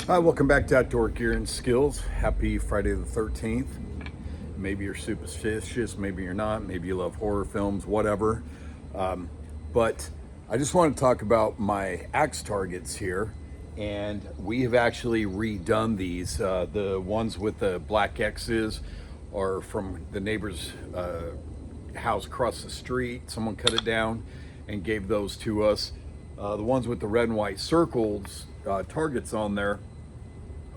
Hi, welcome back to Outdoor Gear and Skills. Happy Friday the 13th. Maybe you're superstitious, maybe you're not, maybe you love horror films, whatever. But I just want to talk about my axe targets here. And we have actually redone these. The ones with the black X's are from the neighbor's house across the street. Someone cut it down and gave those to us. The ones with the red and white circles targets on there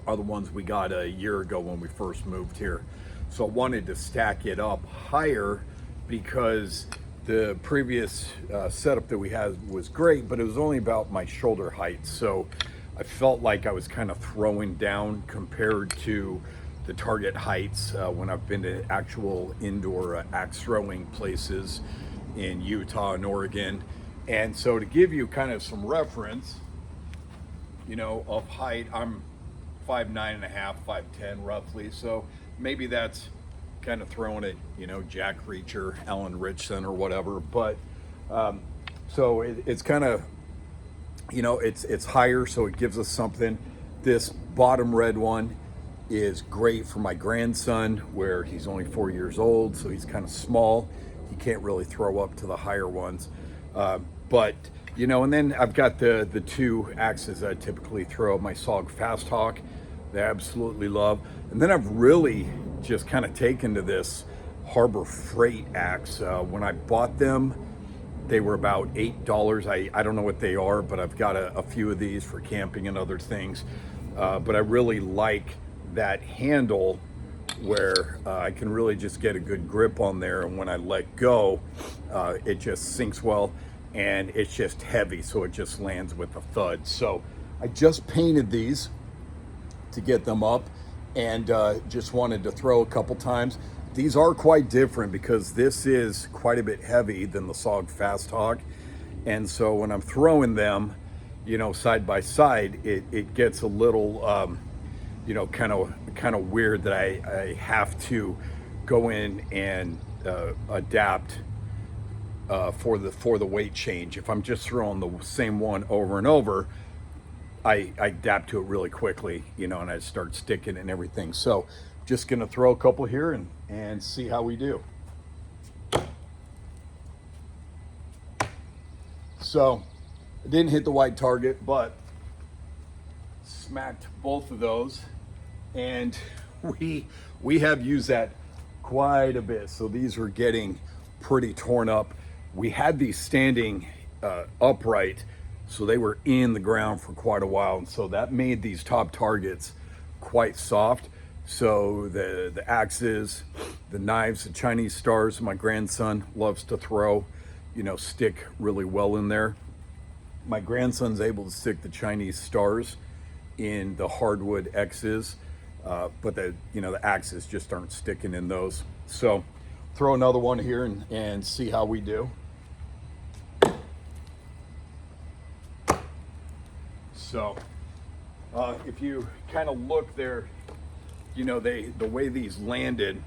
are the ones we got a year ago when we first moved here. So I wanted to stack it up higher because the previous setup that we had was great, but it was only about my shoulder height. So I felt like I was kind of throwing down compared to the target heights when I've been to actual indoor axe throwing places in Utah and Oregon. And so to give you kind of some reference, of height, I'm 5'9.5", 5'10" roughly. So maybe that's kind of throwing it, Jack Reacher, Alan Richson or whatever. But so it's kind of, it's higher, so it gives us something. This bottom red one is great for my grandson, where he's only 4 years old, so he's kind of small. He can't really throw up to the higher ones. But and then I've got the two axes I typically throw, my SOG Fast Hawk, they absolutely love. And then I've really just kind of taken to this Harbor Freight axe. When I bought them, they were about $8. I don't know what they are, but I've got a few of these for camping and other things. But I really like that handle where I can really just get a good grip on there. And when I let go, it just sinks well. And it's just heavy, so it just lands with a thud. So I just painted these to get them up, and just wanted to throw a couple times. These are quite different because this is quite a bit heavy than the SOG Fast Hawk, and so when I'm throwing them, side by side, it gets a little, kind of weird that I have to go in and adapt. For the weight change. If I'm just throwing the same one over and over, I adapt to it really quickly, and I start sticking and everything. So just gonna throw a couple here and see how we do. So I didn't hit the white target, but smacked both of those, and we have used that quite a bit. So these were getting pretty torn up. We had these standing upright, so they were in the ground for quite a while, and so that made these top targets quite soft. So the axes, the knives, the Chinese stars my grandson loves to throw, stick really well in there. My grandson's able to stick the Chinese stars in the hardwood X's, but the axes just aren't sticking in those. So throw another one here and see how we do. So if you kind of look there, the way these landed,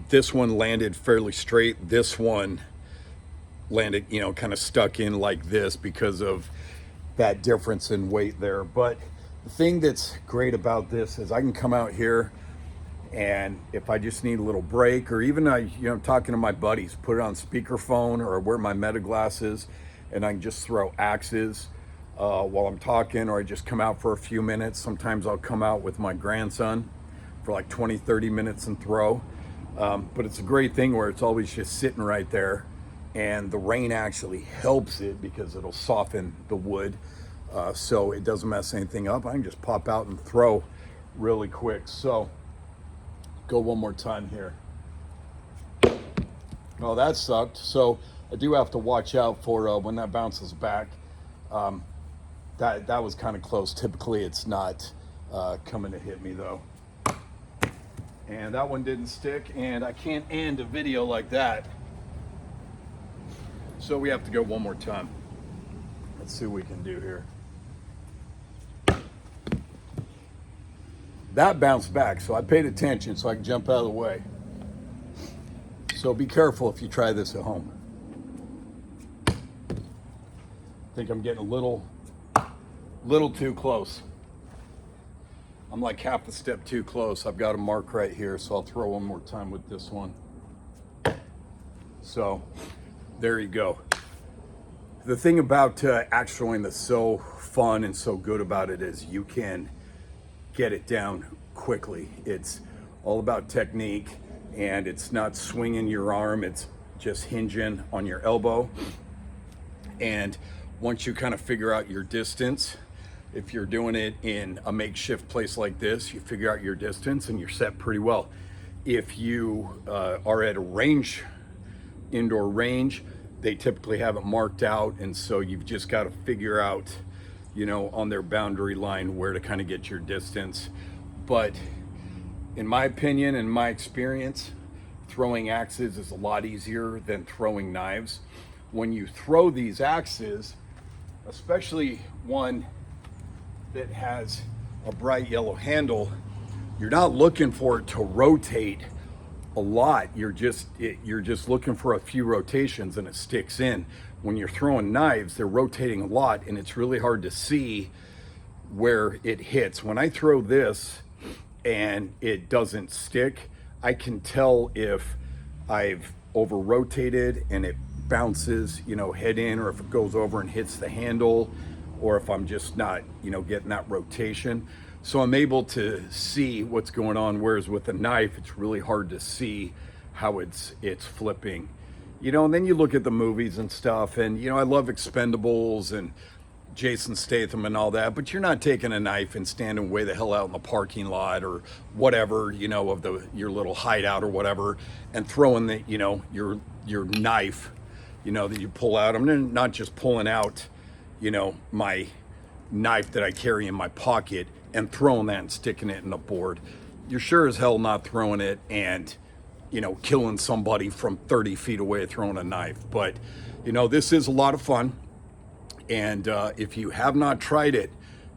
this one landed fairly straight. This one landed, kind of stuck in like this because of that difference in weight there. But the thing that's great about this is I can come out here, and if I just need a little break, or even I'm talking to my buddies, put it on speakerphone or wear my meta glasses, and I can just throw axes while I'm talking, or I just come out for a few minutes. Sometimes I'll come out with my grandson for like 20-30 minutes and throw. But it's a great thing where it's always just sitting right there, and the rain actually helps it because it'll soften the wood, so it doesn't mess anything up. I can just pop out and throw really quick. So go one more time here. Oh, that sucked. So I do have to watch out for when that bounces back. That was kind of close. Typically it's not coming to hit me though. And that one didn't stick, and I can't end a video like that. So we have to go one more time. Let's see what we can do here. That bounced back, so I paid attention so I can jump out of the way. So be careful if you try this at home. I think I'm getting a little too close. I'm like half a step too close. I've got a mark right here, so I'll throw one more time with this one. So there you go. The thing about axe throwing that's so fun and so good about it is you can get it down quickly. It's all about technique, and it's not swinging your arm, it's just hinging on your elbow. And once you kind of figure out your distance, if you're doing it in a makeshift place like this, you figure out your distance and you're set pretty well. If you are at a range, indoor range, they typically have it marked out, and so you've just got to figure out, you know, on their boundary line where to kind of get your distance. But in my opinion and my experience, throwing axes is a lot easier than throwing knives. When you throw these axes, especially one that has a bright yellow handle, you're not looking for it to rotate a lot. You're just looking for a few rotations and it sticks in. When you're throwing knives, they're rotating a lot and it's really hard to see where it hits. When I throw this and it doesn't stick, I can tell if I've over rotated and it bounces, you know, head in, or if it goes over and hits the handle, or if I'm just not, you know, getting that rotation. So I'm able to see what's going on, whereas with a knife, it's really hard to see how it's flipping. You know, and then you look at the movies and stuff, and, you know, I love Expendables and Jason Statham and all that, but you're not taking a knife and standing way the hell out in the parking lot or whatever, you know, of your little hideout or whatever, and throwing the, you know, your knife, you know, that you pull out. I'm not just pulling out, you know, my knife that I carry in my pocket and throwing that and sticking it in the board. You're sure as hell not throwing it and, you know, killing somebody from 30 feet away throwing a knife. But, you know, this is a lot of fun. And if you have not tried it,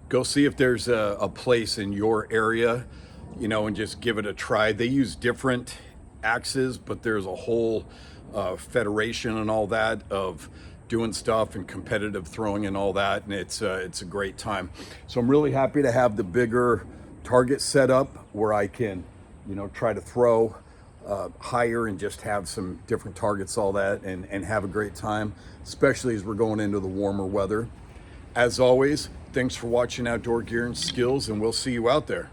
go see if there's a place in your area, you know, and just give it a try. They use different axes, but there's a whole federation and all that of doing stuff and competitive throwing and all that, and it's a great time. So I'm really happy to have the bigger target set up where I can, you know, try to throw higher and just have some different targets, all that, and have a great time, especially as we're going into the warmer weather. As always, thanks for watching Outdoor Gear and Skills, and we'll see you out there.